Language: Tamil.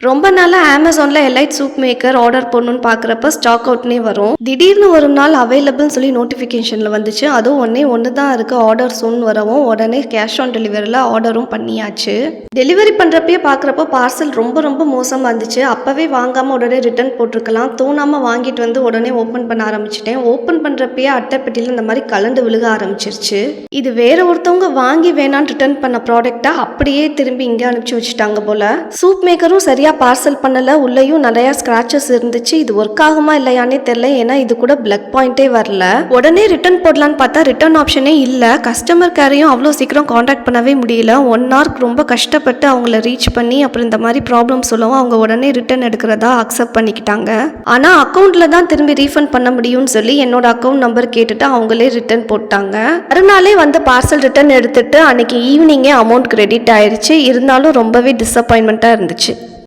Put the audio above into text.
ரொம்ப நாளா அமேசான்ல எலைட் சூப் மேக்கர் ஆர்டர் பண்ணணும்னு பார்க்குறப்ப ஸ்டாக் அவுட்னே வரும். திடீர்னு ஒரு நாள் அவைலபிள்னு சொல்லி நோட்டிஃபிகேஷனில் வந்துச்சு. அதுவும் ஒன்று தான் இருக்குது ஆர்டர் சூன் வரவும் உடனே கேஷ் ஆன் டெலிவரியில் ஆர்டரும் பண்ணியாச்சு. டெலிவரி பண்ணுறப்பயே பார்க்குறப்போ பார்சல் ரொம்ப ரொம்ப மோசமாக இருந்துச்சு. அப்போவே வாங்காமல் உடனே ரிட்டர்ன் போட்டிருக்கலாம். தோணாமல் வாங்கிட்டு வந்து உடனே ஓப்பன் பண்ண ஆரம்பிச்சிட்டேன். ஓப்பன் பண்ணுறப்பயே அட்டைப்பெட்டியில் இந்த மாதிரி கலந்து விழுக ஆரம்பிச்சிருச்சு. இது வேற ஒருத்தவங்க வாங்கி வேணான்னு ரிட்டர்ன் பண்ண ப்ராடக்டா அப்படியே திரும்பி இங்கே அனுப்பிச்சு வச்சுட்டாங்க போல. சூப் மேக்கரும் சரியா பார்சல் பண்ணல. உள்ளேயும் நிறைய ஸ்கிராச்சஸ் இருந்துச்சு. இது ஒர்க் ஆகுமா இல்லையானே தெரியல. ஏன்னா இது கூட பிளக் பாயிண்டே வரல. உடனே ரிட்டர்ன் போடலான்னு பார்த்தா ரிட்டர்ன் ஆப்ஷனே இல்லை. கஸ்டமர் கேரையும் அவ்வளோ சீக்கிரம் காண்டாக்ட் பண்ணவே முடியல. 1 hour ரொம்ப கஷ்டப்பட்டு அவங்கள ரீச் பண்ணி அப்புறம் இந்த மாதிரி ப்ராப்ளம் சொல்லவும் அவங்க உடனே ரிட்டர்ன் எடுக்கிறதா அக்செப்ட் பண்ணிக்கிட்டாங்க. ஆனால் அக்கௌண்ட்ல தான் திரும்பி ரீஃபண்ட் பண்ண முடியும்னு சொல்லி என்னோட அக்கௌண்ட் நம்பர் கேட்டுட்டு அவங்களே ரிட்டர்ன் போட்டாங்க. மறுநாளே வந்து பார்சல் ரிட்டர்ன் எடுத்துட்டு அன்னைக்கு ஈவினிங்கே அமௌண்ட் கிரெடிட் ஆயிடுச்சு. இருந்தாலும் ரொம்பவே டிசப்பாயின்மெண்ட்டாக இருந்துச்சு.